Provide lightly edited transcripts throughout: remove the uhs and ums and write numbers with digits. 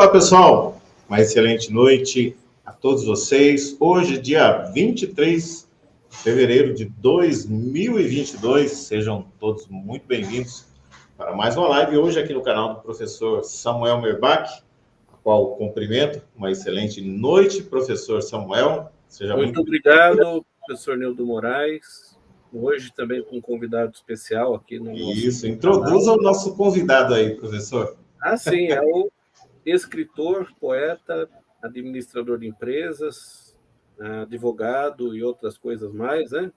Olá, pessoal. Uma excelente noite a todos vocês. Hoje, dia 23 de fevereiro de 2022. Sejam todos muito bem-vindos para mais uma live. Hoje aqui no canal do professor Samuel Merbach, a qual cumprimento. Uma excelente noite, professor Samuel. Seja muito obrigado, professor Nildo Moraes. Hoje também com um convidado especial aqui no nosso Isso, introduza o nosso convidado aí, professor. Sim, é o escritor, poeta, administrador de empresas, advogado e outras coisas mais, né?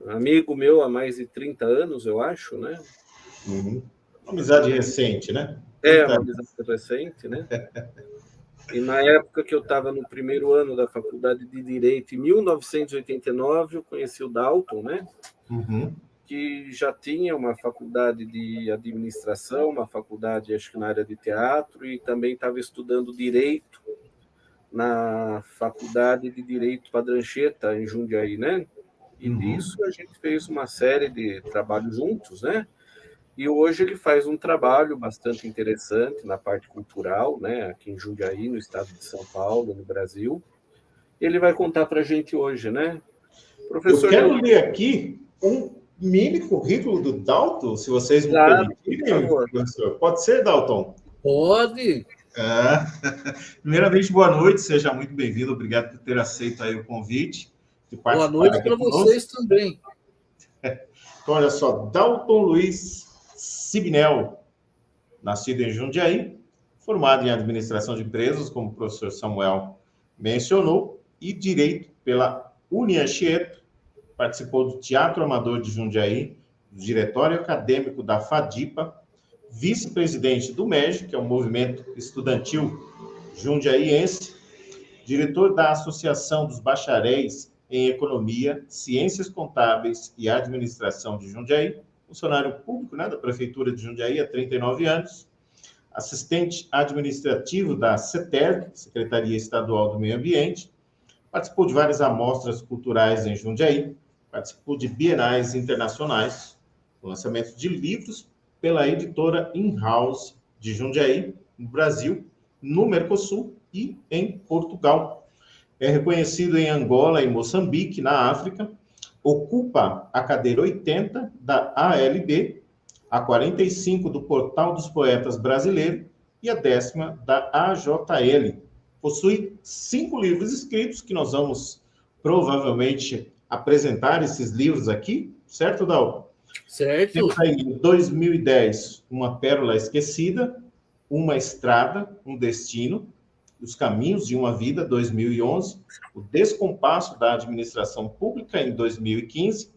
Amigo meu há mais de 30 anos, eu acho, né? Uhum. Uma amizade recente, né? Uma amizade recente, né? E na época que eu estava no primeiro ano da Faculdade de Direito, em 1989, eu conheci o Dalton, né? Uhum. Que já tinha uma faculdade de administração, uma faculdade, acho que na área de teatro, e também estava estudando Direito na Faculdade de Direito Padrancheta, em Jundiaí, né? E disso a gente fez uma série de trabalhos juntos, né? E hoje ele faz um trabalho bastante interessante na parte cultural, né? Aqui em Jundiaí, no estado de São Paulo, no Brasil. Ele vai contar para a gente hoje, né? Professor, eu quero ler aqui um mini currículo do Dalton, se vocês me permitirem, professor. Pode ser, Dalton? Pode. Primeiramente, boa noite, seja muito bem-vindo. Obrigado por ter aceito aí o convite. Boa noite para vocês também. Então, olha só, Dalton Luiz Sibinel, nascido em Jundiaí, formado em administração de empresas, como o professor Samuel mencionou, e direito pela Unianchieta, participou do Teatro Amador de Jundiaí, do Diretório Acadêmico da FADIPA, vice-presidente do MEG, que é o Movimento Estudantil Jundiaiense, diretor da Associação dos Bacharéis em Economia, Ciências Contábeis e Administração de Jundiaí, funcionário público, né, da Prefeitura de Jundiaí há 39 anos, assistente administrativo da CETERG, Secretaria Estadual do Meio Ambiente, participou de várias amostras culturais em Jundiaí, participou de bienais internacionais, lançamento de livros pela editora In-House de Jundiaí, no Brasil, no Mercosul e em Portugal. É reconhecido em Angola e Moçambique, na África, ocupa a cadeira 80 da ALB, a 45 do Portal dos Poetas Brasileiro e a 10ª da AJL. Possui 5 livros escritos, que nós vamos provavelmente apresentar esses livros aqui, certo, Dalton? Certo. Temos aí, em 2010, Uma Pérola Esquecida, Uma Estrada, Um Destino, Os Caminhos de uma Vida, 2011, O Descompasso da Administração Pública, em 2015,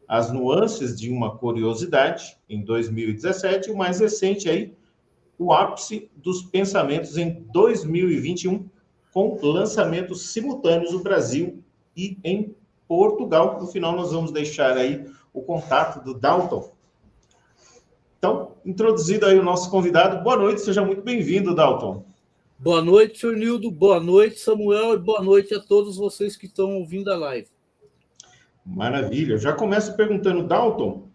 As Nuances de uma Curiosidade, em 2017, e o mais recente aí, O Ápice dos Pensamentos, em 2021, com lançamentos simultâneos no Brasil e em Portugal. No final, nós vamos deixar aí o contato do Dalton. Então, introduzido aí o nosso convidado, boa noite, seja muito bem-vindo, Dalton. Boa noite, senhor Nildo, boa noite, Samuel, e boa noite a todos vocês que estão ouvindo a live. Maravilha, eu já começo perguntando, Dalton,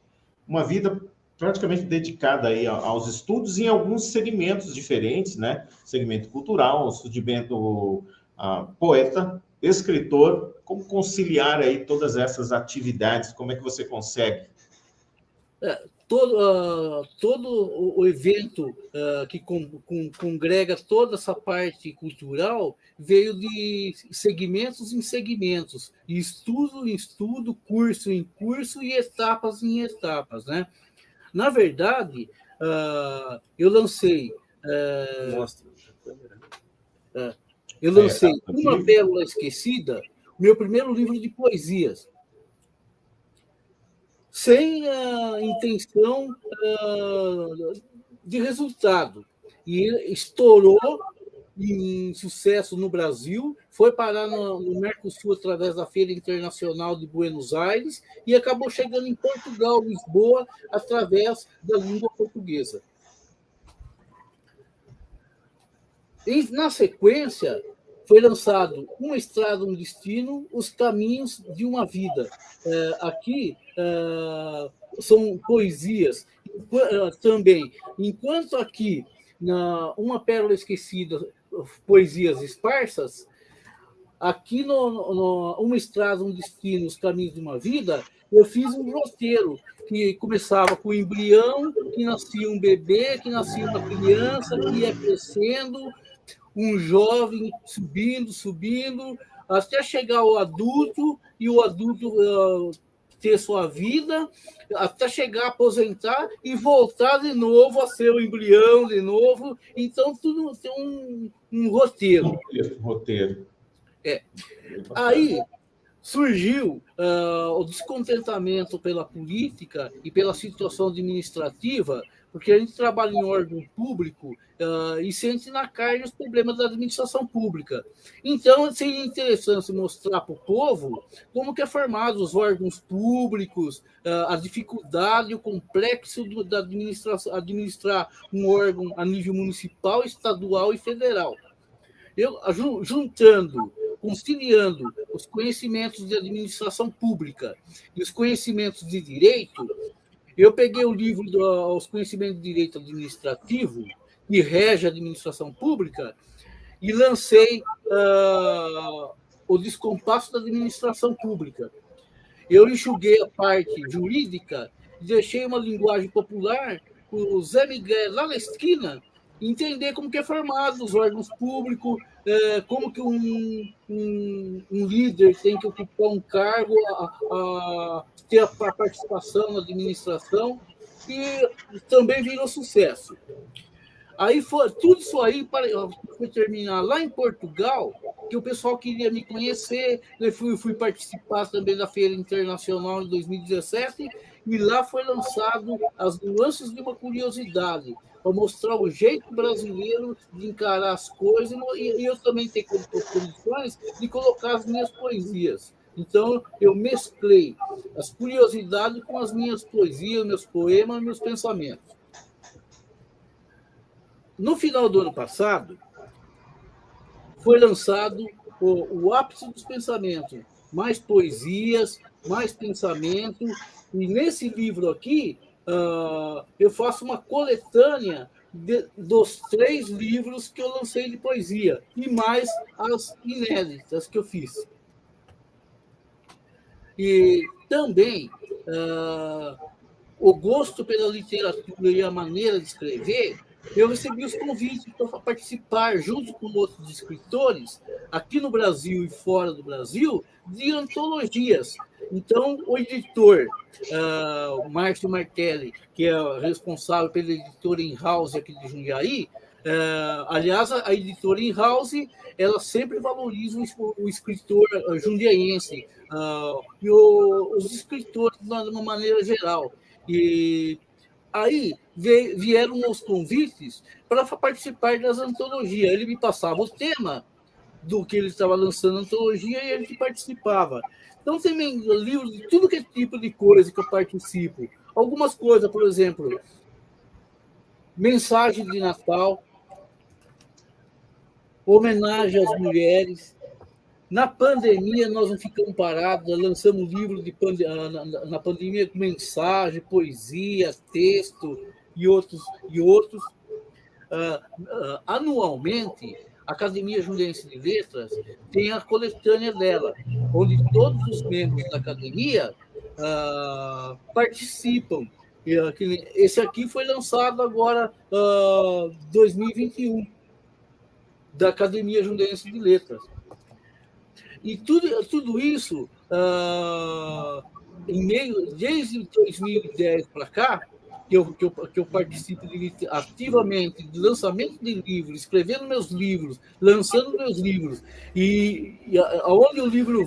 uma vida praticamente dedicada aí aos estudos em alguns segmentos diferentes, né? Segmento cultural, segmento poeta, escritor, como conciliar aí todas essas atividades, como é que você consegue? Todo o evento que congrega toda essa parte cultural veio de segmentos em segmentos, estudo em estudo, curso em curso e etapas em etapas, né? Na verdade, eu lancei Uma Pérola Esquecida, meu primeiro livro de poesias, sem a intenção de resultado. E estourou em sucesso no Brasil, foi parar no Mercosul através da Feira Internacional de Buenos Aires e acabou chegando em Portugal, Lisboa, através da língua portuguesa. E, na sequência, foi lançado Uma Estrada, Um Destino, Os Caminhos de uma Vida. Aqui são poesias também. Enquanto aqui Uma Pérola Esquecida, Poesias Esparsas, aqui no Uma Estrada, um Destino, Os Caminhos de uma Vida, eu fiz um roteiro que começava com o embrião, que nascia um bebê, que nascia uma criança, que ia crescendo, um jovem subindo, até chegar ao adulto, e o adulto ter sua vida, até chegar a aposentar e voltar de novo a ser o embrião de novo. Então, tudo tem um roteiro. Roteiro. Aí surgiu o descontentamento pela política e pela situação administrativa, porque a gente trabalha em órgão público e sente na carne os problemas da administração pública. Então, seria interessante mostrar para o povo como que é formado os órgãos públicos, a dificuldade e o complexo da administrar um órgão a nível municipal, estadual e federal. Eu, conciliando os conhecimentos de administração pública e os conhecimentos de direito, eu peguei o livro Os Conhecimentos de Direito Administrativo, que rege a administração pública, e lancei O Descompasso da Administração Pública. Eu enxuguei a parte jurídica e deixei uma linguagem popular, o Zé Miguel lá na esquina, entender como que é formado os órgãos públicos, como que um líder tem que ocupar um cargo, ter a participação na administração, e também virou sucesso. Aí tudo isso aí foi terminar lá em Portugal, que o pessoal queria me conhecer, eu fui participar também da Feira Internacional em 2017, e lá foi lançado As Nuances de uma Curiosidade, para mostrar o jeito brasileiro de encarar as coisas, e eu também tenho condições de colocar as minhas poesias. Então, eu mesclei as curiosidades com as minhas poesias, meus poemas, meus pensamentos. No final do ano passado, foi lançado o Ápice dos Pensamentos, mais poesias, mais pensamento, e nesse livro aqui, eu faço uma coletânea dos 3 livros que eu lancei de poesia, e mais as inéditas que eu fiz. E também o gosto pela literatura e a maneira de escrever, eu recebi os convites para participar, junto com outros escritores, aqui no Brasil e fora do Brasil, de antologias. Então, o editor, Márcio Martelli, que é responsável pela editora In-House aqui de Jundiaí, aliás, a editora In-House, ela sempre valoriza o escritor jundiaense, e os escritores de uma maneira geral. E aí vieram os convites para participar das antologias. Ele me passava o tema do que ele estava lançando a antologia e a gente participava. Então, tem livros de tudo que é tipo de coisa que eu participo. Algumas coisas, por exemplo, mensagem de Natal, homenagem às mulheres. Na pandemia, nós não ficamos parados, nós lançamos livros na pandemia com mensagem, poesia, texto e outros. Anualmente, a Academia Jundiaense de Letras tem a coletânea dela, onde todos os membros da academia participam. Esse aqui foi lançado agora, 2021, da Academia Jundiaense de Letras. E tudo isso, desde 2010 para cá, que eu participo ativamente de lançamento de livros, escrevendo meus livros, lançando meus livros, e aonde o livro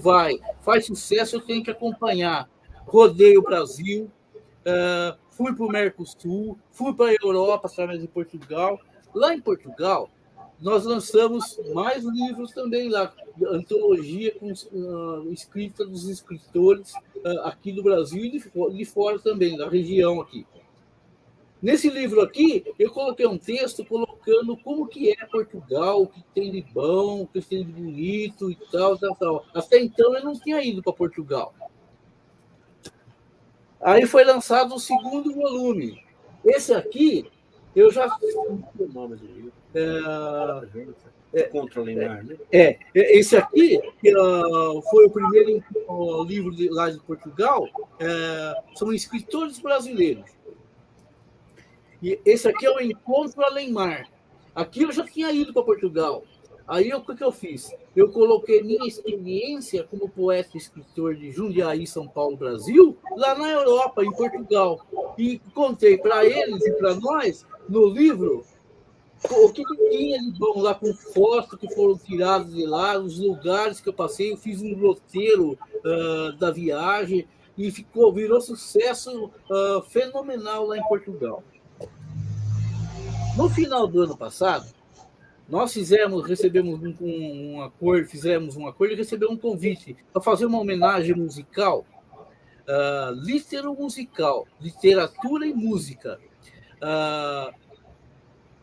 faz sucesso, eu tenho que acompanhar. Rodei o Brasil, fui para o Mercosul, fui para a Europa, através de Portugal. Lá em Portugal, nós lançamos mais livros também lá, antologia escrita dos escritores aqui do Brasil e de fora também, da região aqui. Nesse livro aqui, eu coloquei um texto colocando como que é Portugal, o que tem de bom, o que tem de bonito e tal. Até então, eu não tinha ido para Portugal. Aí foi lançado o 2º volume. Esse aqui Eu já... O nome do livro? Contra Alemar, né? Esse aqui, que foi o primeiro livro lá de Portugal, são escritores brasileiros. E esse aqui é o Encontro Alemar. Aqui eu já tinha ido para Portugal. Aí o que eu fiz? Eu coloquei minha experiência como poeta e escritor de Jundiaí, São Paulo, Brasil, lá na Europa, em Portugal. E contei para eles e para nós, no livro, o que tinha de bom lá, com fotos que foram tiradas de lá, os lugares que eu passei. Eu fiz um roteiro da viagem e virou sucesso fenomenal lá em Portugal. No final do ano passado, nós recebemos um acordo e recebemos um convite para fazer uma homenagem musical, literatura e música,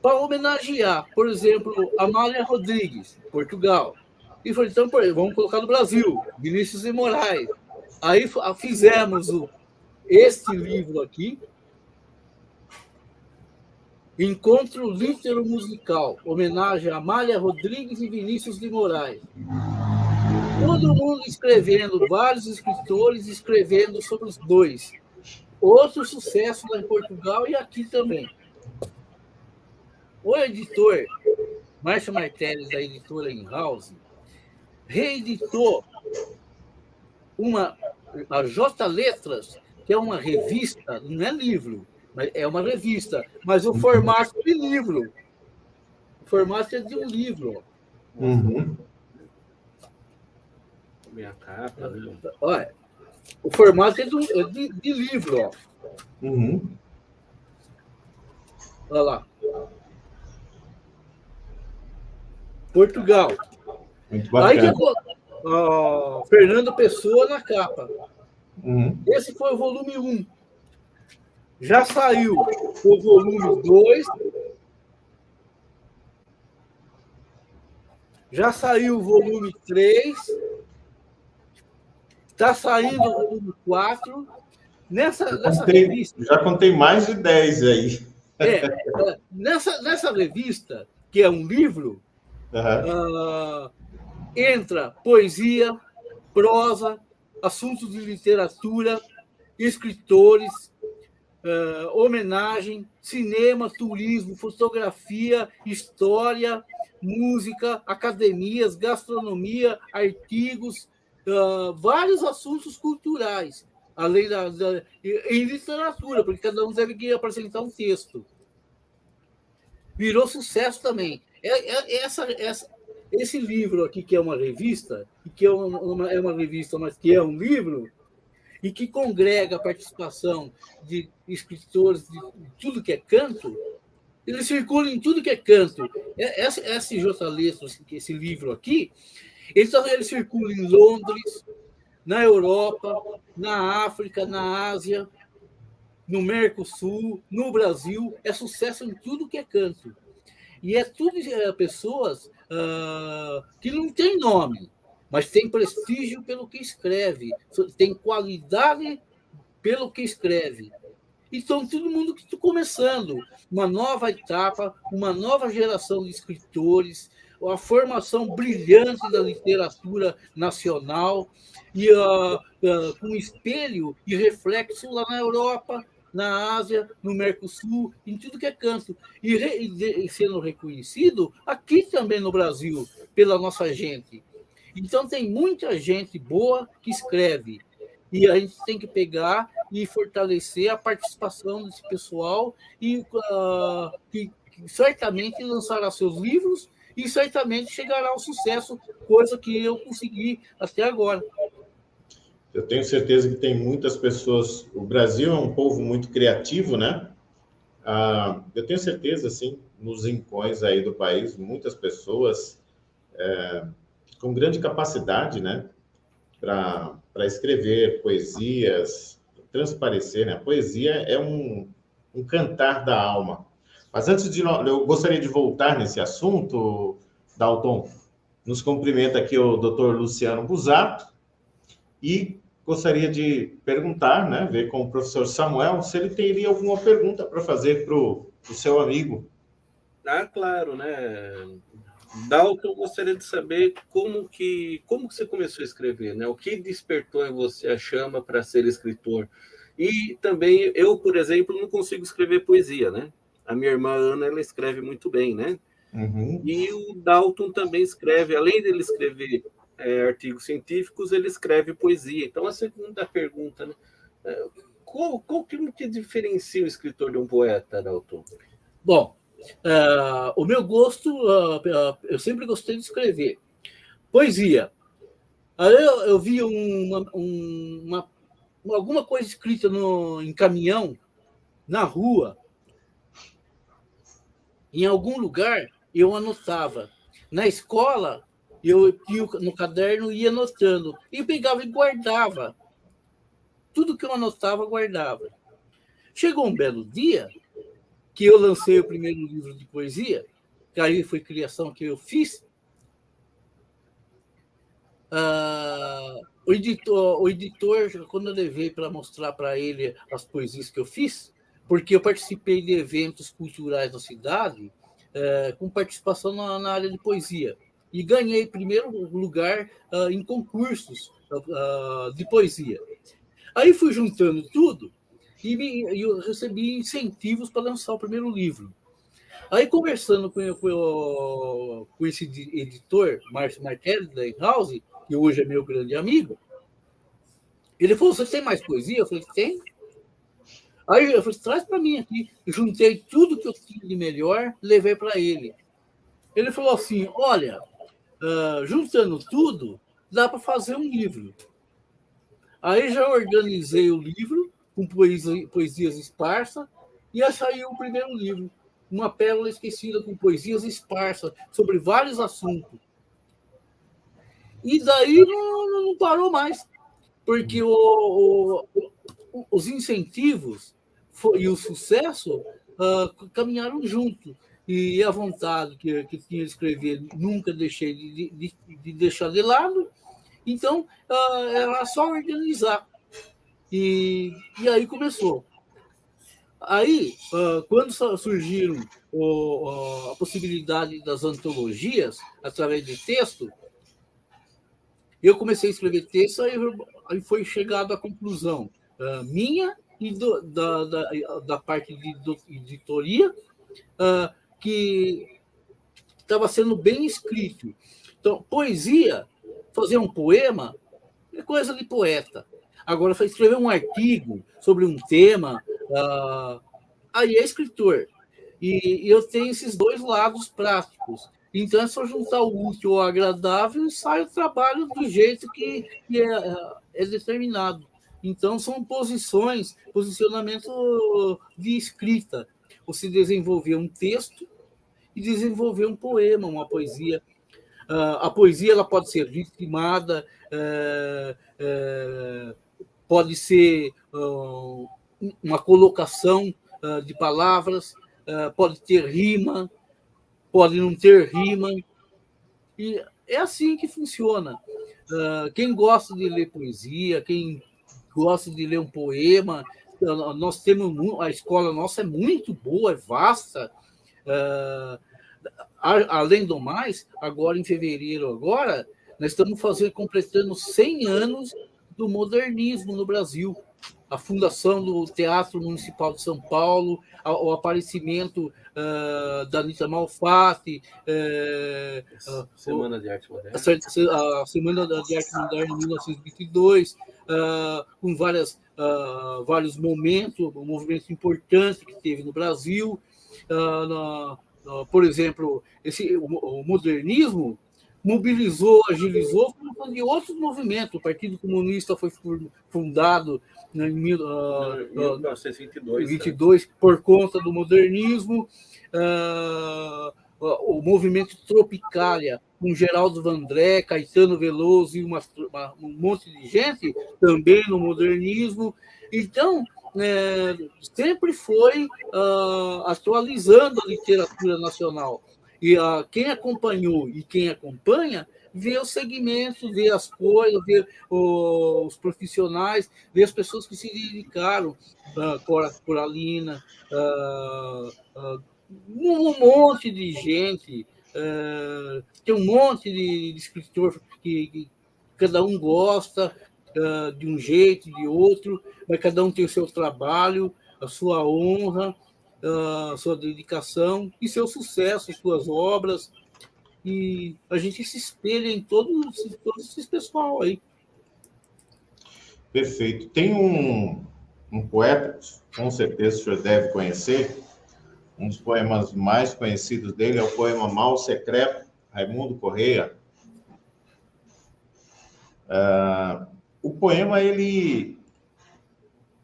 para homenagear, por exemplo, Amália Rodrigues, Portugal. E falei, então, vamos colocar no Brasil, Vinícius de Moraes. Aí fizemos este livro aqui, Encontro Litero Musical, homenagem a Amália Rodrigues e Vinícius de Moraes. Todo mundo escrevendo, vários escritores escrevendo sobre os dois. Outro sucesso lá em Portugal e aqui também. O editor, Márcio Martelles, da editora In-House, reeditou a J Letras, que é uma revista, não é livro, é uma revista, mas o formato de livro. O formato é de um livro. Uhum. Minha capa, né? Olha, o formato é de livro. Ó. Uhum. Olha lá. Portugal. Muito bacana. Aí Fernando Pessoa na capa. Uhum. Esse foi o volume 1. Já saiu o volume 2. Já saiu o volume 3. Está saindo o volume 4. Nessa revista. Já contei mais de 10 aí. Nessa revista, que é um livro, entra poesia, prosa, assuntos de literatura, escritores, homenagem, cinema, turismo, fotografia, história, música, academias, gastronomia, artigos, vários assuntos culturais, além em literatura, porque cada um deve apresentar um texto. Virou sucesso também. Esse livro aqui, que é uma revista, que é uma revista, mas que é um livro, e que congrega a participação de escritores de tudo que é canto, ele circula em tudo que é canto. Esse J. Letras, esse livro aqui, ele circula em Londres, na Europa, na África, na Ásia, no Mercosul, no Brasil. É sucesso em tudo que é canto. E é tudo pessoas que não têm nome, mas têm prestígio pelo que escreve, tem qualidade pelo que escreve. Então, todo mundo que está começando uma nova etapa, uma nova geração de escritores, a formação brilhante da literatura nacional, e com espelho e reflexo lá na Europa, na Ásia, no Mercosul, em tudo que é canto. E sendo reconhecido aqui também no Brasil, pela nossa gente. Então, tem muita gente boa que escreve. E a gente tem que pegar e fortalecer a participação desse pessoal e que certamente lançará seus livros e certamente chegará ao sucesso, coisa que eu consegui até agora. Eu tenho certeza que tem muitas pessoas... O Brasil é um povo muito criativo, né? Eu tenho certeza, sim, nos rincões aí do país, muitas pessoas com grande capacidade, né? Para escrever poesias, transparecer, né? A poesia é um cantar da alma. Mas antes eu gostaria de voltar nesse assunto, Dalton. Nos cumprimenta aqui o Dr. Luciano Busato e gostaria de perguntar, né, ver com o professor Samuel se ele teria alguma pergunta para fazer para o do seu amigo. Ah, claro, né? Dalton, eu gostaria de saber como que você começou a escrever, né? O que despertou em você a chama para ser escritor? E também eu, por exemplo, não consigo escrever poesia, né? A minha irmã Ana, ela escreve muito bem, né? Uhum. E o Dalton também escreve, além dele escrever artigos científicos, ele escreve poesia. Então, a segunda pergunta, né? Qual que diferencia o escritor de um poeta, Dalton? Bom, o meu gosto, eu sempre gostei de escrever. Poesia. Aí eu vi alguma coisa escrita em caminhão, na rua, em algum lugar, eu anotava. Na escola, eu tinha no caderno ia anotando. E pegava e guardava. Tudo que eu anotava, guardava. Chegou um belo dia que eu lancei o primeiro livro de poesia, que aí foi criação que eu fiz. O editor, quando eu levei para mostrar para ele as poesias que eu fiz, porque eu participei de eventos culturais na cidade, com participação na área de poesia, e ganhei primeiro lugar em concursos de poesia. Aí fui juntando tudo e eu recebi incentivos para lançar o primeiro livro. Aí, conversando com esse editor, Márcio Martelli, da House, que hoje é meu grande amigo, ele falou: "Você tem mais poesia?" Eu falei: "Tem." Aí eu falei: "Traz para mim aqui." Eu juntei tudo que eu tinha de melhor, levei para ele. Ele falou assim: "Olha, juntando tudo, dá para fazer um livro." Aí já organizei o livro com poesias esparsas e aí saiu o primeiro livro, Uma Pérola Esquecida, com poesias esparsas sobre vários assuntos. E daí não parou mais, porque os incentivos e o sucesso caminharam junto. E a vontade que tinha de escrever nunca deixei de deixar de lado. Então, era só organizar. E aí começou. Aí, quando surgiram a possibilidade das antologias, através de texto, eu comecei a escrever texto, aí foi chegado à conclusão minha e da parte de editoria, que estava sendo bem escrito. Então, poesia, fazer um poema, é coisa de poeta. Agora, escrever um artigo sobre um tema, aí é escritor. E eu tenho esses dois lados práticos. Então, é só juntar o útil ao agradável e sai o trabalho do jeito que é determinado. Então, são posicionamento de escrita. Você desenvolver um texto e desenvolver um poema, uma poesia. A poesia ela pode ser ritmada, pode ser uma colocação de palavras, pode ter rima, pode não ter rima. E é assim que funciona. Quem gosta de ler poesia, quem gosta de ler um poema, nós temos a escola nossa é muito boa, é vasta. Além do mais, agora em fevereiro, nós estamos completando 100 anos do modernismo no Brasil. A fundação do Teatro Municipal de São Paulo, o aparecimento da Anita Malfatti, Semana de Arte Moderna. A Semana de Arte Moderna em 1922, com vários movimentos importantes que teve no Brasil. Por exemplo, o modernismo mobilizou, agilizou de outros movimentos. O Partido Comunista foi fundado em 1922 por conta do modernismo. O movimento Tropicália, com Geraldo Vandré, Caetano Veloso e um monte de gente, também no modernismo. Então, sempre foi atualizando a literatura nacional. E quem acompanhou e quem acompanha vê os segmentos, vê as coisas, vê os profissionais, vê as pessoas que se dedicaram, Coralina, um monte de gente, tem um monte de escritor que cada um gosta de um jeito, de outro, mas cada um tem o seu trabalho, a sua honra, a sua dedicação e seu sucesso, suas obras. E a gente se espelha em todos esses pessoal aí. Perfeito. Tem um poeta, com certeza o senhor deve conhecer, um dos poemas mais conhecidos dele é o poema Mal Secreto, Raimundo Corrêa. O poema, ele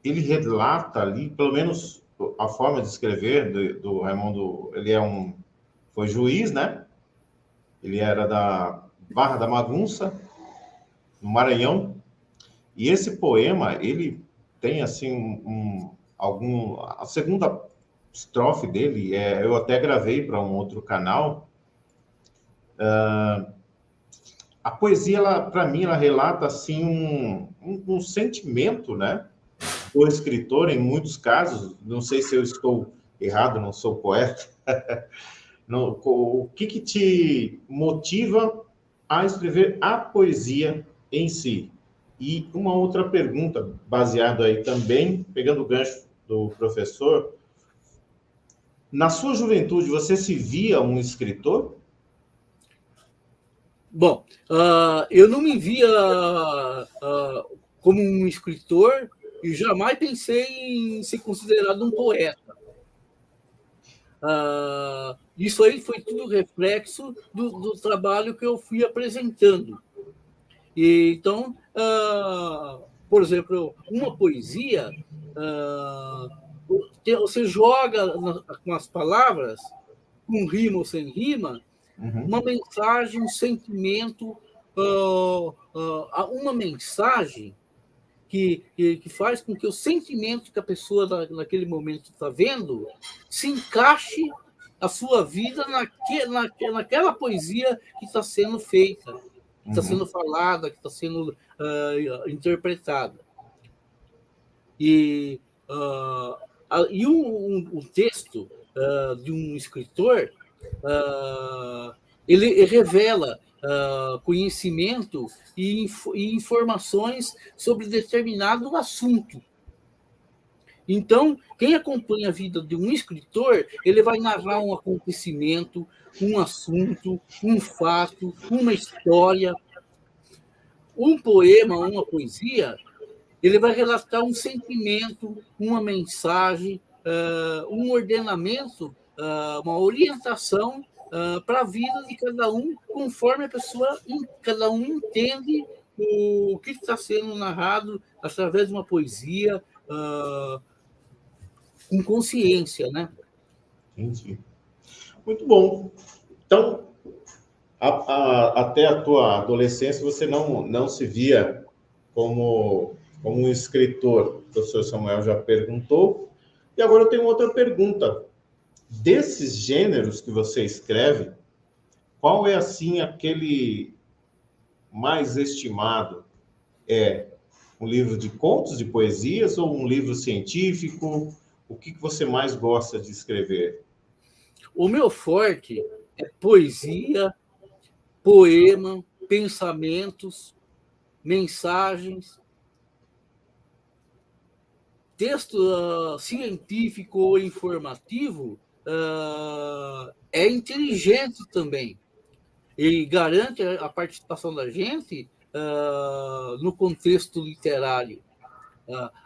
relata ali, pelo menos a forma de escrever do Raimundo, foi juiz, né? Ele era da Barra da Bagunça, no Maranhão, e esse poema, ele tem, assim, a segunda estrofe dele, eu até gravei para um outro canal. A poesia, para mim, ela relata, assim, um sentimento, né? O escritor, em muitos casos, não sei se eu estou errado, não sou poeta, o que te motiva a escrever a poesia em si? E uma outra pergunta, baseado aí também, pegando o gancho do professor, na sua juventude, você se via um escritor? Bom, eu não me via como um escritor e jamais pensei em ser considerado um poeta. Isso aí foi tudo reflexo do trabalho que eu fui apresentando. E, então, por exemplo, uma poesia, você joga com as palavras, com rima ou sem rima, uma mensagem, um sentimento, uma mensagem que faz com que o sentimento que a pessoa naquele momento está vendo se encaixe a sua vida naquela poesia que está sendo feita, que está sendo falada, que está sendo interpretada. E um texto de um escritor, ele revela conhecimento e informações sobre determinado assunto. Então, quem acompanha a vida de um escritor, ele vai narrar um acontecimento, um assunto, um fato, uma história. Um poema, uma poesia, ele vai relatar um sentimento, uma mensagem, um ordenamento, uma orientação para a vida de cada um, conforme cada um entende o que está sendo narrado através de uma poesia, com consciência, né? Entendi. Muito bom. Então, até a tua adolescência, você não se via como um escritor. O professor Samuel já perguntou. E agora eu tenho outra pergunta. Desses gêneros que você escreve, qual é, assim, aquele mais estimado? É um livro de contos, de poesias, ou um livro científico? O que você mais gosta de escrever? O meu forte é poesia, poema, pensamentos, mensagens. Texto científico ou informativo é inteligente também. Ele garante a participação da gente no contexto literário.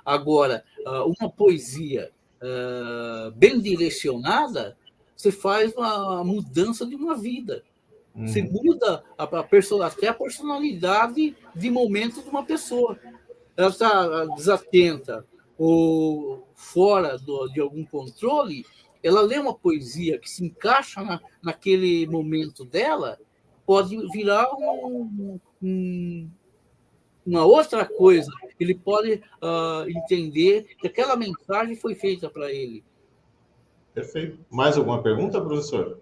Agora, uma poesia bem direcionada, você faz uma mudança de uma vida. Você muda até a personalidade de momento de uma pessoa. Ela está desatenta ou fora de algum controle, ela lê uma poesia que se encaixa naquele momento dela, pode virar uma outra coisa. Ele pode entender que aquela mensagem foi feita para ele. Perfeito. Mais alguma pergunta, professor?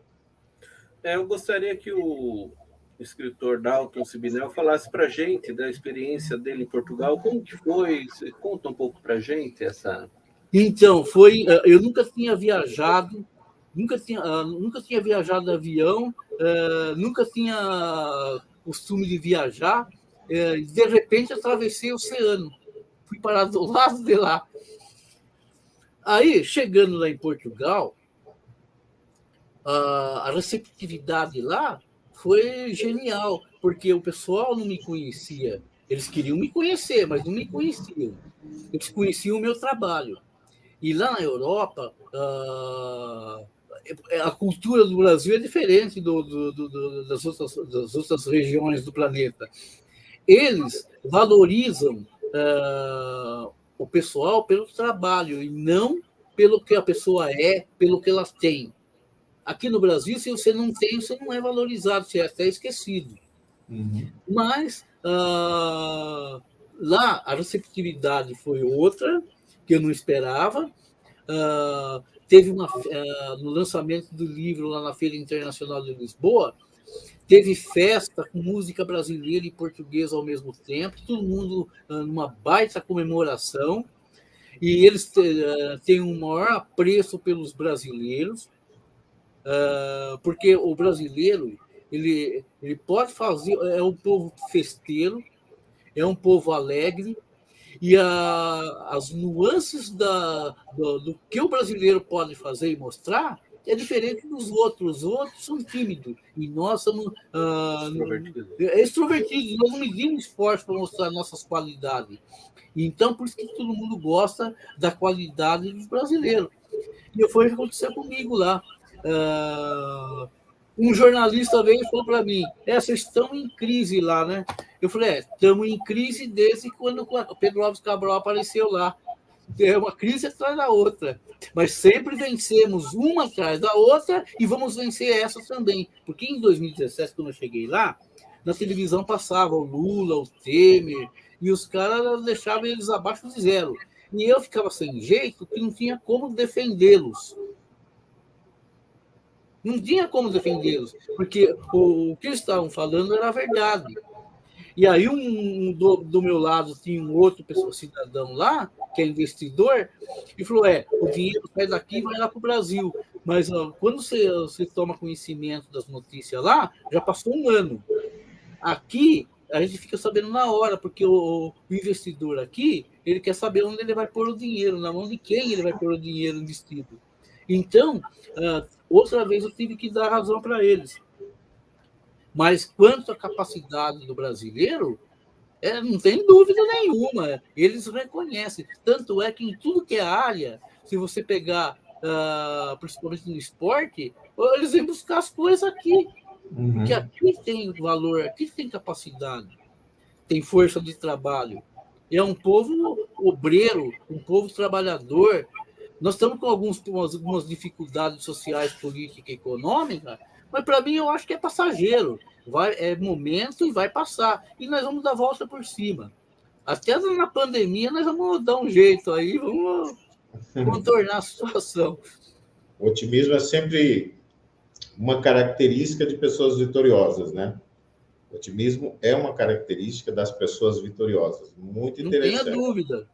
Eu gostaria que o escritor Dalton Sibinel falasse para a gente da experiência dele em Portugal. Como que foi? Você conta um pouco para a gente essa... Então, eu nunca tinha viajado, nunca tinha viajado de avião, nunca tinha costume de viajar. De repente, atravessei o oceano. Fui parar do lado de lá. Aí, chegando lá em Portugal, a receptividade lá foi genial, porque o pessoal não me conhecia. Eles queriam me conhecer, mas não me conheciam. Eles conheciam o meu trabalho. E lá na Europa, a cultura do Brasil é diferente das outras regiões do planeta. Eles valorizam o pessoal pelo trabalho e não pelo que a pessoa é, pelo que ela tem. Aqui no Brasil, se você não tem, você não é valorizado, você é até esquecido. Uhum. Mas lá a receptividade foi outra, que eu não esperava. Teve no lançamento do livro lá na Feira Internacional de Lisboa, teve festa com música brasileira e portuguesa ao mesmo tempo, todo mundo numa baita comemoração, e eles têm um maior apreço pelos brasileiros, porque o brasileiro ele pode fazer, é um povo festeiro, é um povo alegre, e as nuances do que o brasileiro pode fazer e mostrar é diferente dos outros. Os outros são tímidos, e nós somos extrovertidos. Nós não medimos esforço para mostrar nossas qualidades. Então, por isso que todo mundo gosta da qualidade dos brasileiros. E foi o que aconteceu comigo lá. Um jornalista veio e falou para mim: vocês estão em crise lá, né? Eu falei: estamos em crise desde quando o Pedro Álvares Cabral apareceu lá. É uma crise atrás da outra, mas sempre vencemos uma atrás da outra e vamos vencer essa também. Porque em 2017, quando eu cheguei lá, na televisão passava o Lula, o Temer, e os caras deixavam eles abaixo de zero. E eu ficava sem jeito, que não tinha como defendê-los. Não tinha como defendê-los, porque o que eles estavam falando era a verdade. E aí, do meu lado, tinha um outro cidadão lá, que é investidor, e falou: o dinheiro sai daqui e vai lá para o Brasil. Mas quando você toma conhecimento das notícias lá, já passou um ano. Aqui, a gente fica sabendo na hora, porque o investidor aqui, ele quer saber onde ele vai pôr o dinheiro, na mão de quem ele vai pôr o dinheiro investido. Então, outra vez eu tive que dar razão para eles. Mas quanto à capacidade do brasileiro, não tem dúvida nenhuma. Eles reconhecem. Tanto é que em tudo que é área, se você pegar, principalmente no esporte, eles vêm buscar as coisas aqui. Uhum. Porque aqui tem valor, aqui tem capacidade, tem força de trabalho. É um povo obreiro, um povo trabalhador. Nós estamos com algumas dificuldades sociais, políticas e econômicas, mas para mim eu acho que é passageiro. É momento e vai passar. E nós vamos dar a volta por cima. Até na pandemia nós vamos dar um jeito aí, vamos contornar a situação. O otimismo é sempre uma característica de pessoas vitoriosas, né? O otimismo é uma característica das pessoas vitoriosas. Muito interessante. Não tenha dúvida.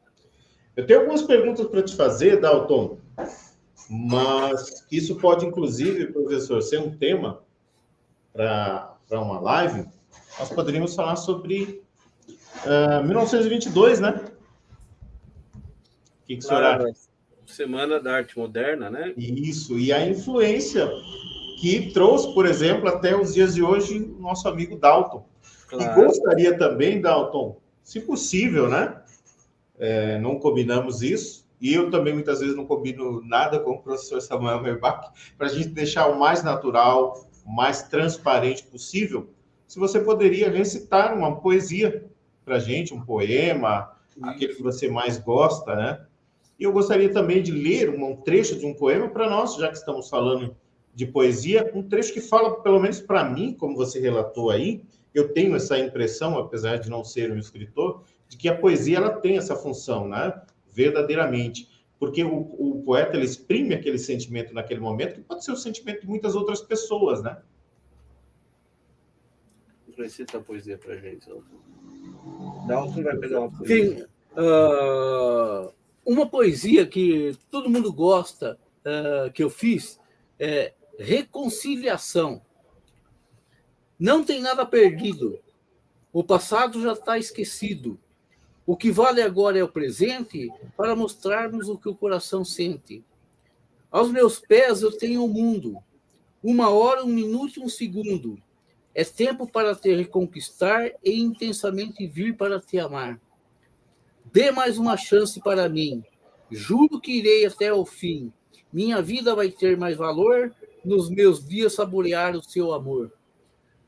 Eu tenho algumas perguntas para te fazer, Dalton, mas isso pode, inclusive, professor, ser um tema para uma live. Nós poderíamos falar sobre 1922, né? O que o senhor acha? Semana da Arte Moderna, né? Isso, e a influência que trouxe, por exemplo, até os dias de hoje, o nosso amigo Dalton. Claro. E gostaria também, Dalton, se possível, né? Não combinamos isso, e eu também muitas vezes não combino nada com o professor Samuel Merbach, para a gente deixar o mais natural, o mais transparente possível. Se você poderia recitar uma poesia para a gente, um poema, aquele que você mais gosta, né? E eu gostaria também de ler um trecho de um poema para nós, já que estamos falando de poesia, um trecho que fala, pelo menos para mim, como você relatou aí, eu tenho essa impressão, apesar de não ser um escritor, de que a poesia ela tem essa função, né? Verdadeiramente. Porque o poeta ele exprime aquele sentimento naquele momento, que pode ser o sentimento de muitas outras pessoas, né? recita a poesia para a gente. Dalton vai pegar uma poesia. Tem uma poesia que todo mundo gosta, que eu fiz, é Reconciliação. Não tem nada perdido. O passado já está esquecido. O que vale agora é o presente para mostrarmos o que o coração sente. Aos meus pés eu tenho o mundo. 1 hora, 1 minuto e 1 segundo. É tempo para te reconquistar e intensamente vir para te amar. Dê mais uma chance para mim. Juro que irei até o fim. Minha vida vai ter mais valor nos meus dias saborear o seu amor.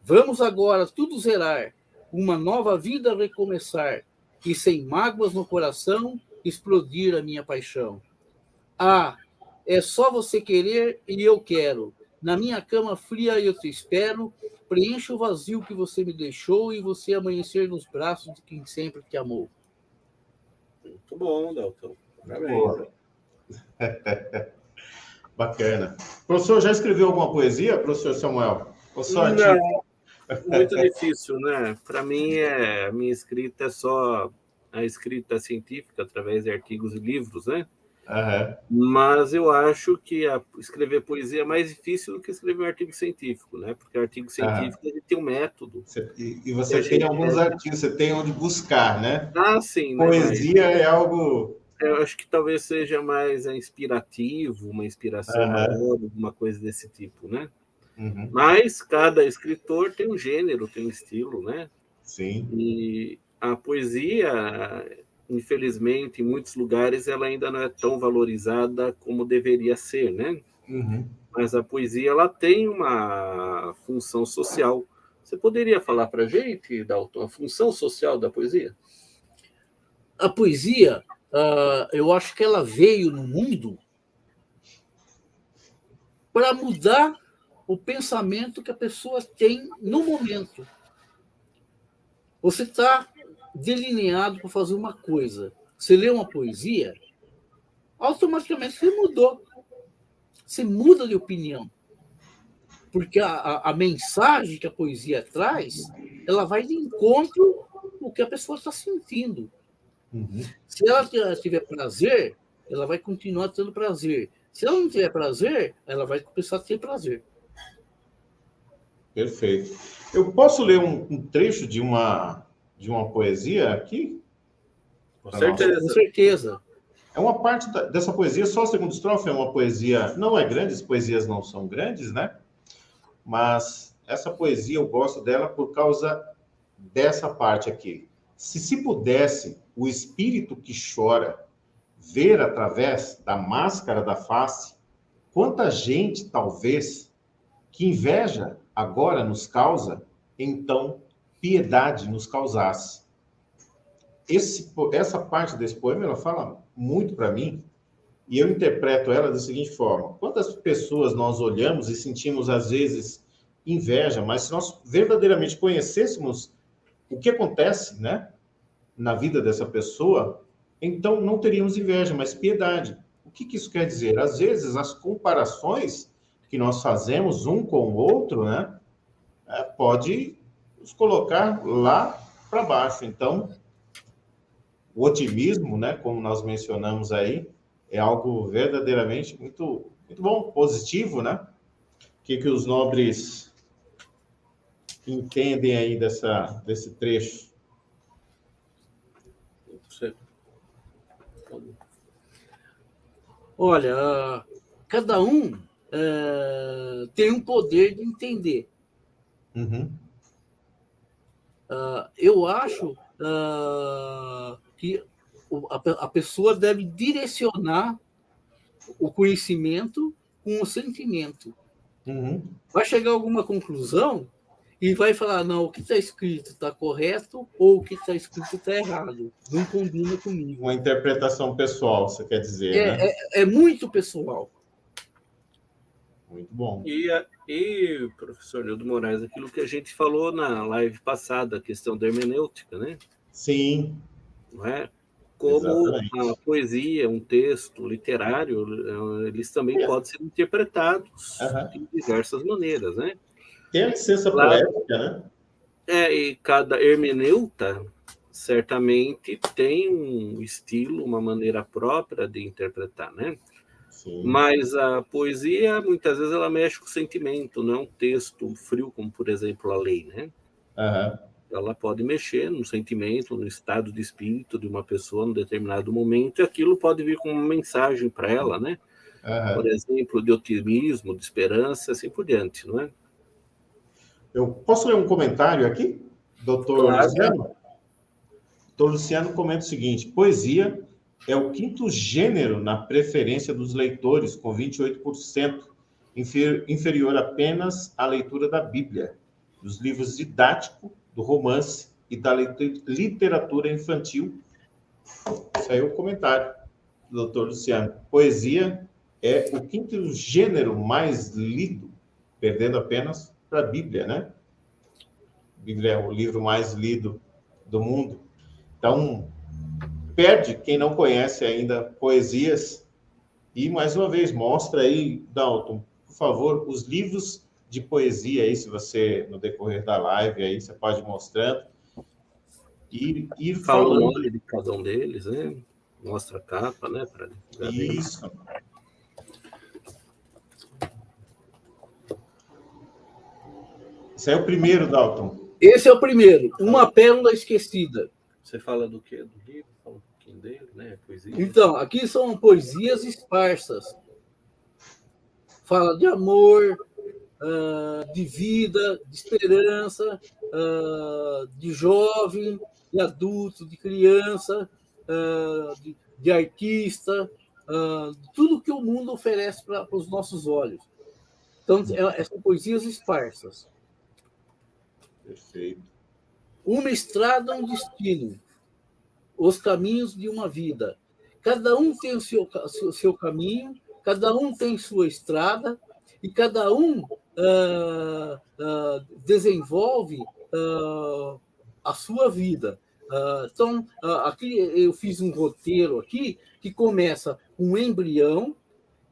Vamos agora tudo zerar. Uma nova vida recomeçar. E sem mágoas no coração, explodir a minha paixão. Ah, é só você querer e eu quero. Na minha cama fria eu te espero. Preencha o vazio que você me deixou e você amanhecer nos braços de quem sempre te amou. Muito bom, Dalton. Parabéns. Bacana. O professor já escreveu alguma poesia, professor Samuel? Ou só Não, muito difícil, né? Para mim, a minha escrita é só a escrita científica, através de artigos e livros, né? Uhum. Mas eu acho que escrever poesia é mais difícil do que escrever um artigo científico, né? Porque o artigo científico ele tem um método. E você tem alguns artigos, você tem onde buscar, né? Ah, sim. Poesia, né? É algo... Eu acho que talvez seja mais inspirativo, uma inspiração maior, alguma coisa desse tipo, né? Uhum. Mas cada escritor tem um gênero, tem um estilo, né? Sim. E a poesia, infelizmente, em muitos lugares, ela ainda não é tão valorizada como deveria ser, né? Uhum. Mas a poesia, ela tem uma função social. Você poderia falar para a gente, Dalton, a função social da poesia? A poesia, eu acho que ela veio no mundo para mudar o pensamento que a pessoa tem no momento. Você está delineado para fazer uma coisa. Você lê uma poesia, automaticamente você mudou. Você muda de opinião. Porque a mensagem que a poesia traz, ela vai de encontro com o que a pessoa está sentindo. Uhum. Se ela tiver prazer, ela vai continuar tendo prazer. Se ela não tiver prazer, ela vai começar a ter prazer. Perfeito. Eu posso ler um trecho de uma poesia aqui? Com certeza. Com certeza. É uma parte dessa poesia, só a segunda estrofe é uma poesia, não é grande, as poesias não são grandes, né? Mas essa poesia eu gosto dela por causa dessa parte aqui. Se pudesse o espírito que chora ver através da máscara da face, quanta gente, talvez, que inveja agora nos causa, então piedade nos causasse. Essa parte desse poema, ela fala muito para mim, e eu interpreto ela da seguinte forma: quantas pessoas nós olhamos e sentimos, às vezes, inveja, mas se nós verdadeiramente conhecêssemos o que acontece, né, na vida dessa pessoa, então não teríamos inveja, mas piedade. O que isso quer dizer? Às vezes, as comparações que nós fazemos um com o outro, né, pode nos colocar lá para baixo. Então, o otimismo, né, como nós mencionamos aí, é algo verdadeiramente muito, muito bom, positivo, né? O que os nobres entendem aí desse trecho? Olha, cada um tem um poder de entender. Uhum. Eu acho que a pessoa deve direcionar o conhecimento com o sentimento. Uhum. Vai chegar a alguma conclusão e vai falar, não, o que está escrito está correto ou o que está escrito está errado. Não combina comigo. Uma interpretação pessoal, você quer dizer, né? É muito pessoal. Muito bom. E, professor Nildo Moraes, aquilo que a gente falou na live passada, a questão da hermenêutica, né? Sim. Não é? Como exatamente. A poesia, um texto literário, eles também podem ser interpretados de diversas maneiras, né? Tem a licença poética, né? E cada hermeneuta certamente tem um estilo, uma maneira própria de interpretar, né? Sim. Mas a poesia, muitas vezes, ela mexe com o sentimento, não é um texto frio, como, por exemplo, a lei, né? Uhum. Ela pode mexer no sentimento, no estado de espírito de uma pessoa em determinado momento, e aquilo pode vir com uma mensagem para ela, né? Uhum. Por exemplo, de otimismo, de esperança, assim por diante, não é? Eu posso ler um comentário aqui, doutor Claro. Luciano? Doutor Luciano comenta o seguinte: poesia é o quinto gênero na preferência dos leitores, com 28%, inferior apenas à leitura da Bíblia, dos livros didáticos, do romance e da literatura infantil. Isso aí é o comentário do doutor Luciano. Poesia é o quinto gênero mais lido, perdendo apenas para a Bíblia, né? A Bíblia é o livro mais lido do mundo. Então, perde quem não conhece ainda poesias. E, mais uma vez, mostra aí, Dalton, por favor, os livros de poesia aí, se você, no decorrer da live aí, você pode ir mostrando. E ir Fala o falando. nome de cada um deles, né? Mostra a capa, né? Isso. Esse é o primeiro, Dalton. Esse é o primeiro, Uma Pérola Esquecida. Você fala do quê? Do livro? Fala um pouquinho dele, né? Poesia. Então, aqui são poesias esparsas. Fala de amor, de vida, de esperança, de jovem, de adulto, de criança, de artista, tudo que o mundo oferece para os nossos olhos. Então, são poesias esparsas. Perfeito. Uma estrada, um destino, os caminhos de uma vida. Cada um tem o seu caminho, cada um tem sua estrada, e cada um desenvolve a sua vida. Então, aqui eu fiz um roteiro aqui que começa com um embrião,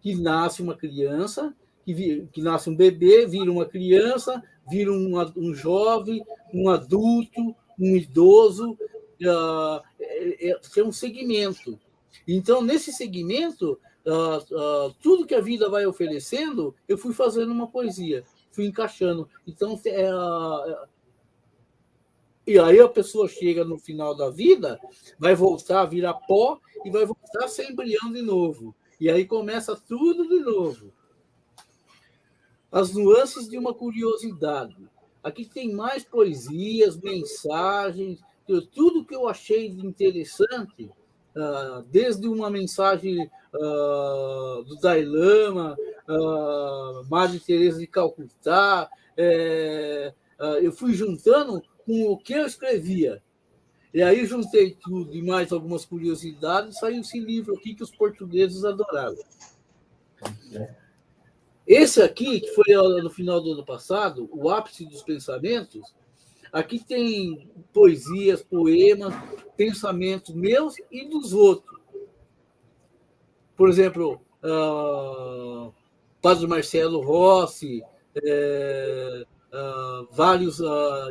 que nasce uma criança, que nasce um bebê, vira uma criança, vira um jovem, um adulto, um idoso, é um segmento. Então, nesse segmento, tudo que a vida vai oferecendo, eu fui fazendo uma poesia, fui encaixando. Então, e aí a pessoa chega no final da vida, vai voltar a virar pó e vai voltar a ser embrião de novo. E aí começa tudo de novo. As nuances de uma curiosidade. Aqui tem mais poesias, mensagens, tudo que eu achei de interessante, desde uma mensagem do Dalai Lama, Madre Teresa de Calcutá, eu fui juntando com o que eu escrevia. E aí juntei tudo e mais algumas curiosidades, e saiu esse livro aqui que os portugueses adoraram. Esse aqui, que foi no final do ano passado, O Ápice dos Pensamentos, aqui tem poesias, poemas, pensamentos meus e dos outros. Por exemplo, Padre Marcelo Rossi, vários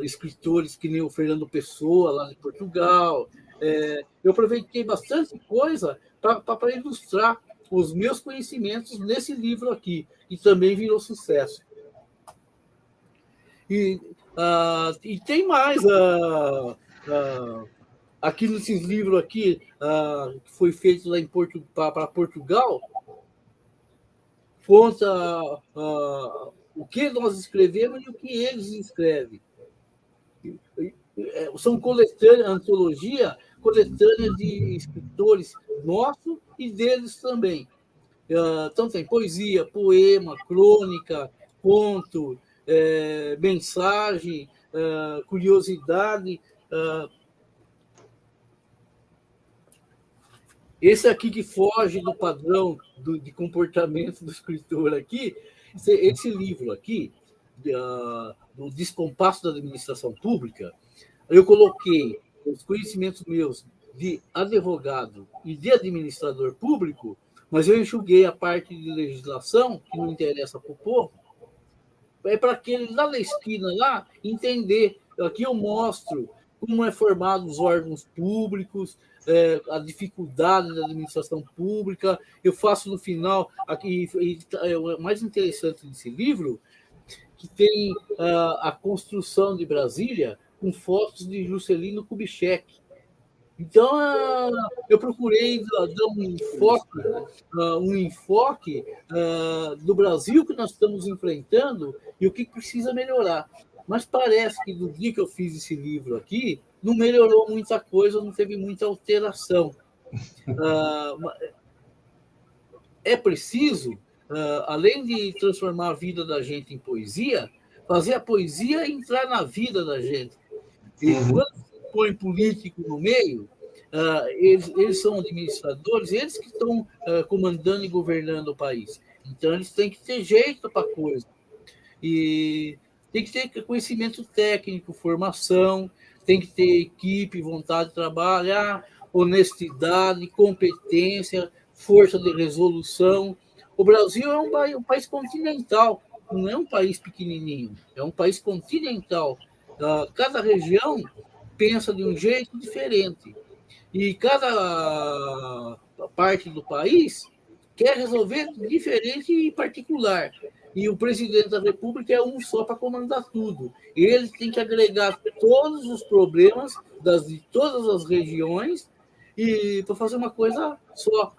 escritores, que nem o Fernando Pessoa, lá de Portugal. Eu aproveitei bastante coisa para ilustrar os meus conhecimentos nesse livro aqui, e também virou sucesso. E tem mais aqui nesses livros aqui, que foi feito lá para Portugal, conta o que nós escrevemos e o que eles escrevem. São coletâneas, antologia, coletânea de escritores nossos e deles também. Então tem poesia, poema, crônica, conto, mensagem, curiosidade. Esse aqui que foge do padrão de comportamento do escritor aqui, esse livro aqui, do Descompasso da Administração Pública, eu coloquei os conhecimentos meus de advogado e de administrador público, mas eu enxuguei a parte de legislação, que não interessa para o povo, para aquele lá na esquina lá entender aqui eu mostro como é formado os órgãos públicos, a dificuldade da administração pública. Eu faço no final, aqui, o mais interessante desse livro, que tem a construção de Brasília com fotos de Juscelino Kubitschek. Então, eu procurei dar um enfoque do Brasil que nós estamos enfrentando e o que precisa melhorar. Mas parece que do dia que eu fiz esse livro aqui, não melhorou muita coisa, não teve muita alteração. É preciso, além de transformar a vida da gente em poesia, fazer a poesia entrar na vida da gente. E quando se põe político no meio, eles são administradores, eles que estão comandando e governando o país. Então, eles têm que ter jeito para a coisa. E tem que ter conhecimento técnico, formação, tem que ter equipe, vontade de trabalhar, honestidade, competência, força de resolução. O Brasil é um país continental, não é um país pequenininho, é um país continental. Cada região pensa de um jeito diferente. E cada parte do país quer resolver diferente e particular. E o presidente da República é um só para comandar tudo. Ele tem que agregar todos os problemas de todas as regiões e para fazer uma coisa só.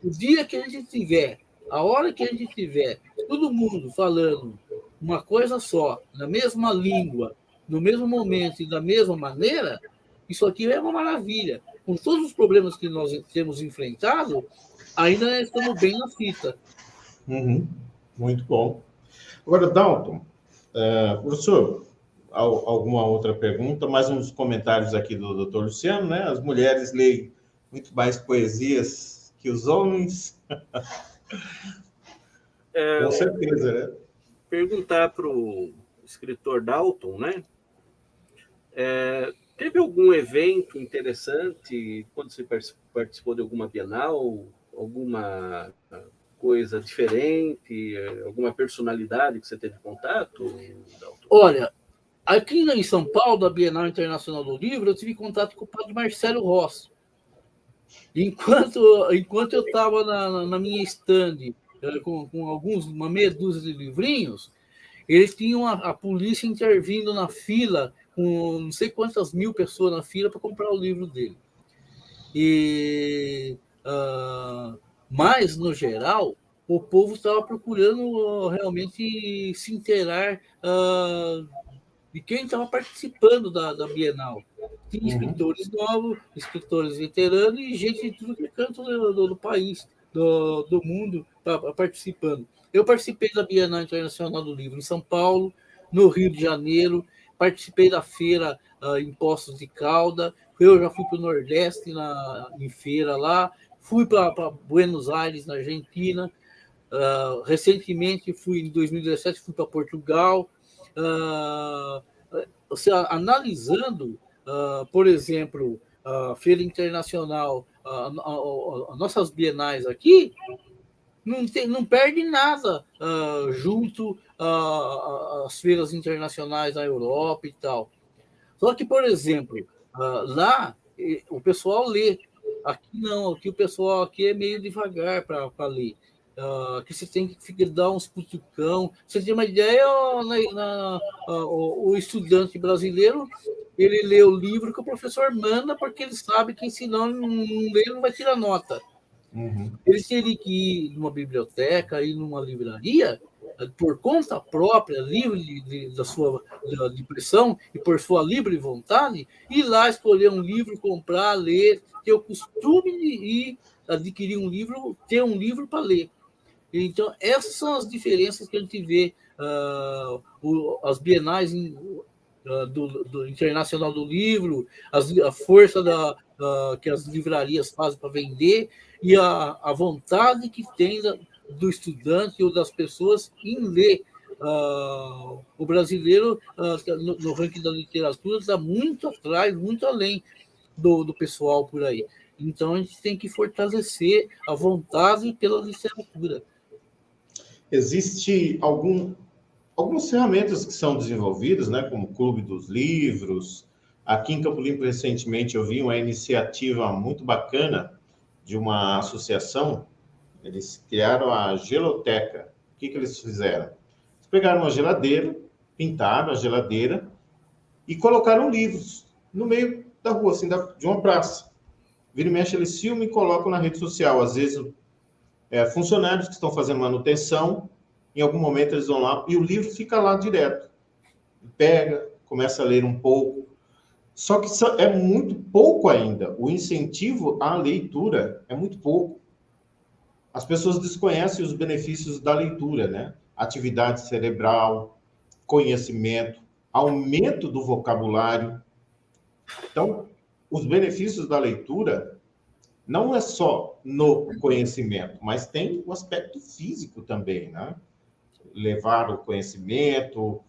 O dia que a gente tiver, a hora que a gente tiver, todo mundo falando uma coisa só, na mesma língua, no mesmo momento e da mesma maneira, isso aqui é uma maravilha. Com todos os problemas que nós temos enfrentado, ainda estamos bem na fita. Muito bom. Agora, Dalton, professor, alguma outra pergunta? Mais uns comentários aqui do doutor Luciano, né? As mulheres leem muito mais poesias que os homens. Com certeza, né? Perguntar para o escritor Dalton, né? Teve algum evento interessante quando você participou de alguma Bienal, alguma coisa diferente, alguma personalidade que você teve contato, Dalton? Olha, aqui em São Paulo, da Bienal Internacional do Livro, eu tive contato com o padre Marcelo Rossi. Enquanto eu estava na minha estande com uma meia dúzia de livrinhos, eles tinham a polícia intervindo na fila, com não sei quantas mil pessoas na fila para comprar o livro dele. Mas, no geral, o povo estava procurando realmente se inteirar de quem estava participando da Bienal. Tinha escritores novos, escritores veteranos e gente de tudo que é canto do país, do mundo, participando. Eu participei da Bienal Internacional do Livro em São Paulo, no Rio de Janeiro, participei da feira em Poços de Caldas, eu já fui para o Nordeste em feira lá, fui para Buenos Aires, na Argentina, recentemente em 2017, fui para Portugal. Analisando, por exemplo, a Feira Internacional, as nossas bienais aqui, não perde nada junto às feiras internacionais na Europa e tal. Só que, por exemplo, lá o pessoal lê. Aqui não, aqui o pessoal aqui é meio devagar para ler. Que você tem que dar uns cutucão. Você tem uma ideia, o estudante brasileiro, ele lê o livro que o professor manda, porque ele sabe que se não ler, não vai tirar nota. Ele teria que ir numa biblioteca, ir numa livraria, por conta própria, livre da sua impressão e por sua livre vontade, ir lá escolher um livro, comprar, ler, ter o costume de ir adquirir um livro, ter um livro para ler. Então, essas são as diferenças que a gente vê, as bienais do Internacional do Livro, a força que as livrarias fazem para vender e a vontade que tem do estudante ou das pessoas em ler. O brasileiro, no ranking da literatura, está muito atrás, muito além do pessoal por aí. Então, a gente tem que fortalecer a vontade pela literatura. Existe algum algumas ferramentas que são desenvolvidas, né, como o Clube dos Livros. Aqui em Campo Limpo, recentemente, eu vi uma iniciativa muito bacana de uma associação. Eles criaram a Geloteca. O que eles fizeram? Eles pegaram uma geladeira, pintaram a geladeira e colocaram livros no meio da rua, assim, de uma praça. Vira e mexe, eles filmam e colocam na rede social. Às vezes, funcionários que estão fazendo manutenção, em algum momento eles vão lá e o livro fica lá direto. Pega, começa a ler um pouco. Só que é muito pouco ainda. O incentivo à leitura é muito pouco. As pessoas desconhecem os benefícios da leitura, né? Atividade cerebral, conhecimento, aumento do vocabulário. Então, os benefícios da leitura não é só no conhecimento, mas tem o aspecto físico também, né? Levar o conhecimento,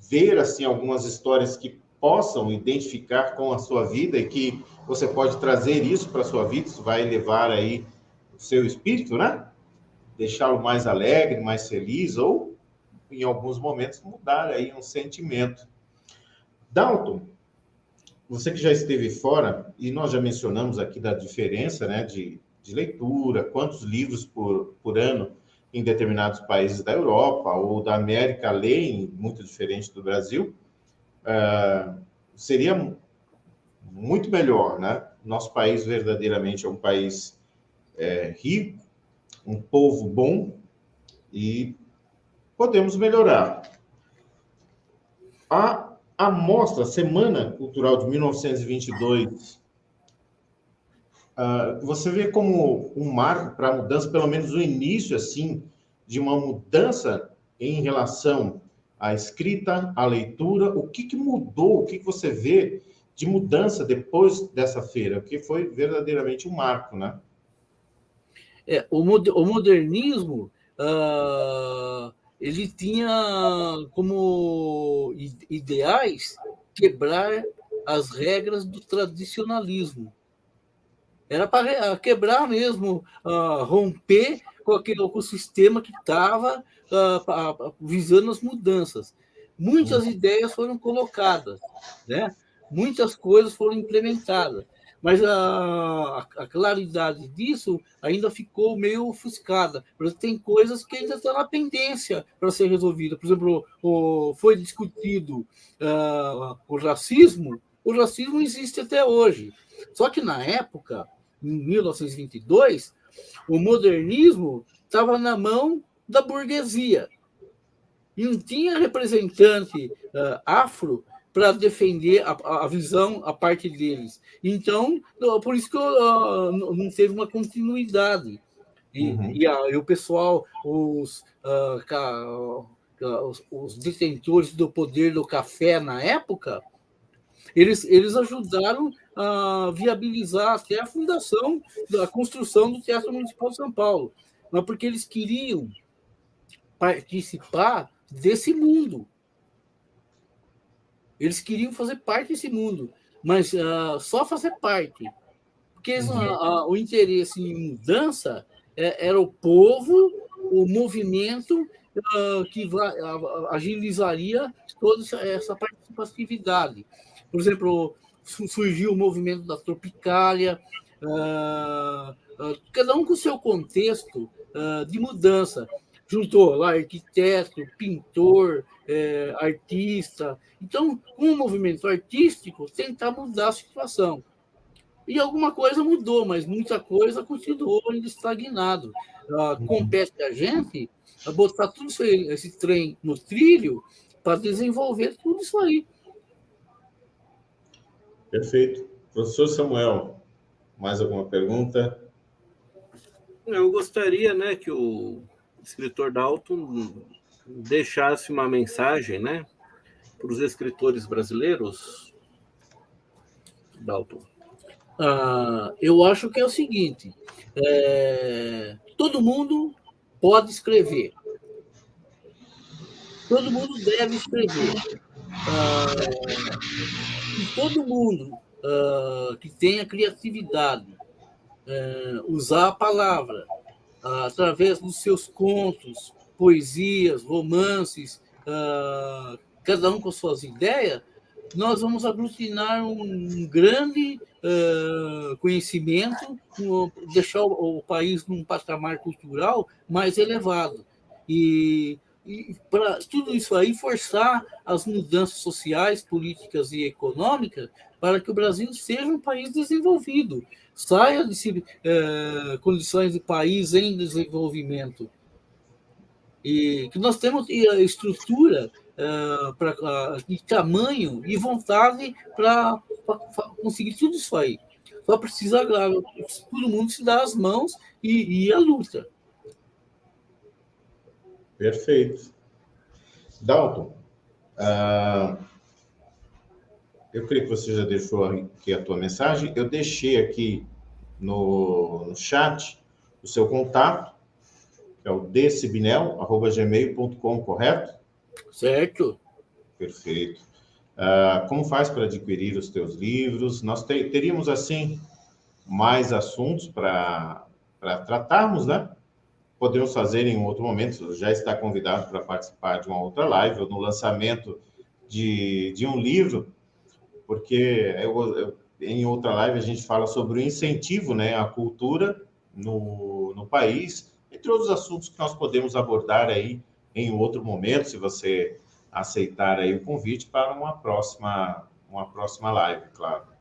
ver, assim, algumas histórias que possam identificar com a sua vida e que você pode trazer isso para a sua vida, isso vai levar aí o seu espírito, né? Deixá-lo mais alegre, mais feliz, ou, em alguns momentos, mudar aí um sentimento. Dalton, você que já esteve fora, e nós já mencionamos aqui da diferença, né, de leitura, quantos livros por ano em determinados países da Europa ou da América leem, muito diferente do Brasil, seria muito melhor, né? Nosso país verdadeiramente é um país rico, um povo bom, e podemos melhorar. A mostra Semana Cultural de 1922, você vê como um marco para a mudança, pelo menos o início, assim, de uma mudança em relação à escrita, à leitura. O que mudou? O que você vê de mudança depois dessa feira? Que foi verdadeiramente um marco, né? O modernismo, ele tinha como ideais quebrar as regras do tradicionalismo. Era para quebrar mesmo, romper com o sistema que estava visando as mudanças. Muitas ideias foram colocadas, né? Muitas coisas foram implementadas, mas a claridade disso ainda ficou meio ofuscada. Tem coisas que ainda estão na pendência para ser resolvida. Por exemplo, foi discutido o racismo. O racismo existe até hoje. Só que na época, em 1922, o modernismo estava na mão da burguesia. E não tinha representante afro para defender a visão, a parte deles. Então, por isso que não teve uma continuidade. E o pessoal, os detentores do poder do café na época, eles ajudaram a viabilizar até a fundação, a construção do Teatro Municipal de São Paulo, mas porque eles queriam participar desse mundo. Eles queriam fazer parte desse mundo, mas só fazer parte. Porque o interesse em mudança era o povo, o movimento que agilizaria toda essa participatividade. Por exemplo, surgiu o movimento da Tropicália, cada um com o seu contexto de mudança. Juntou lá arquiteto, pintor, artista. Então, com o movimento artístico, tentar mudar a situação. E alguma coisa mudou, mas muita coisa continuou ainda estagnado. Compete a gente a botar tudo esse trem no trilho para desenvolver tudo isso aí. Perfeito. Professor Samuel, mais alguma pergunta? Eu gostaria, né, que o escritor Dalton deixasse uma mensagem, né, para os escritores brasileiros. Dalton. Eu acho que é o seguinte: todo mundo pode escrever. Todo mundo deve escrever. E todo mundo que tenha criatividade, usar a palavra através dos seus contos, poesias, romances, cada um com suas ideias, nós vamos aglutinar um grande conhecimento, deixar o país num patamar cultural mais elevado. E para tudo isso aí, forçar as mudanças sociais, políticas e econômicas para que o Brasil seja um país desenvolvido, saia de condições de país em desenvolvimento. E que nós temos a estrutura de tamanho e vontade para conseguir tudo isso aí. Só precisa, todo mundo se dar as mãos e ir à luta. Perfeito. Dalton, eu creio que você já deixou aqui a tua mensagem. Eu deixei aqui no chat o seu contato, que é o dsibinel@gmail.com, correto? Certo. Perfeito. Como faz para adquirir os teus livros? Nós teríamos, assim, mais assuntos para tratarmos, né? Podemos fazer em um outro momento. Você já está convidado para participar de uma outra live, ou no lançamento de um livro, porque em outra live a gente fala sobre o incentivo, né, à cultura no país, entre outros assuntos que nós podemos abordar aí em outro momento, se você aceitar aí o convite para uma próxima live, claro.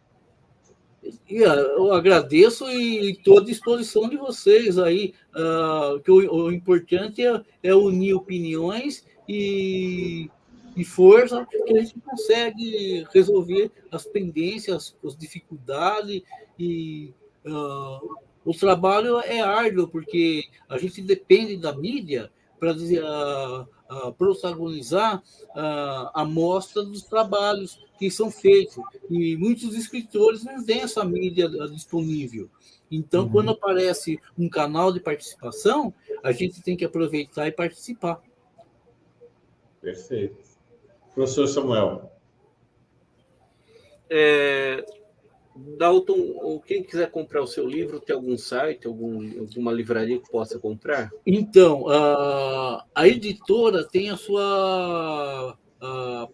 Eu agradeço e estou à disposição de vocês aí, que o importante é unir opiniões e força, que a gente consegue resolver as pendências, as dificuldades, e o trabalho é árduo, porque a gente depende da mídia para protagonizar a mostra dos trabalhos que são feitos. E muitos escritores não têm essa mídia disponível. Então, quando aparece um canal de participação, a gente tem que aproveitar e participar. Perfeito. Professor Samuel. Dalton, quem quiser comprar o seu livro, tem algum site, alguma livraria que possa comprar? Então, a editora tem a sua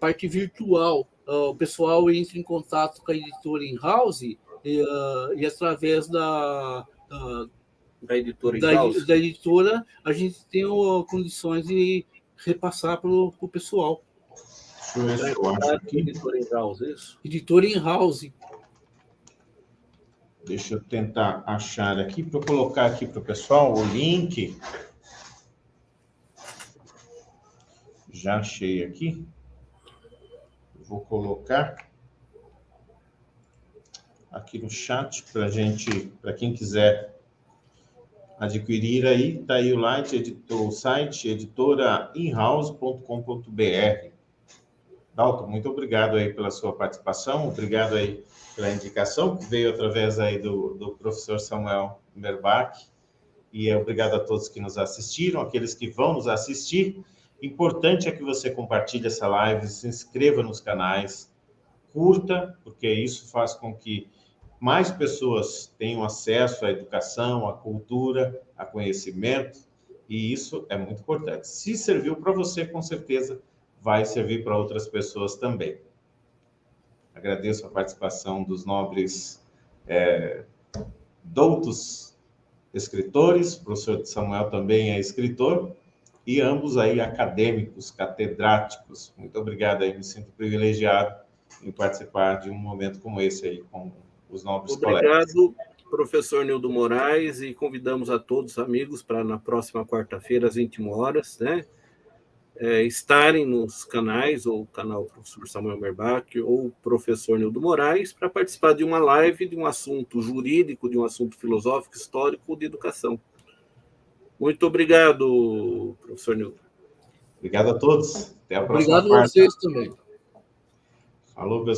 parte virtual. O pessoal entra em contato com a editora in-house e através da editora a gente tem condições de repassar para o pessoal. Editora in-house, isso? Editora in-house. Deixa eu tentar achar aqui para eu colocar aqui para o pessoal o link. Já achei aqui. Vou colocar aqui no chat para quem quiser adquirir aí, tá aí o site editorainhouse.com.br. Dalton, muito obrigado aí pela sua participação, obrigado aí pela indicação que veio através aí do professor Samuel Merbach, e obrigado a todos que nos assistiram, aqueles que vão nos assistir. Importante é que você compartilhe essa live, se inscreva nos canais, curta, porque isso faz com que mais pessoas tenham acesso à educação, à cultura, a conhecimento, e isso é muito importante. Se serviu para você, com certeza vai servir para outras pessoas também. Agradeço a participação dos nobres doutos escritores, o professor Samuel também é escritor, e ambos aí acadêmicos, catedráticos. Muito obrigado aí, me sinto privilegiado em participar de um momento como esse aí com os nobres colegas. Obrigado, professor Nildo Moraes, e convidamos a todos os amigos para na próxima quarta-feira, às 21 horas, né? Estarem nos canais, ou o canal professor Samuel Merbach, ou o professor Nildo Moraes, para participar de uma live de um assunto jurídico, de um assunto filosófico, histórico, de educação. Muito obrigado, professor Nildo. Obrigado a todos. Até a próxima quarta. Obrigado a vocês também. Falou, pessoal.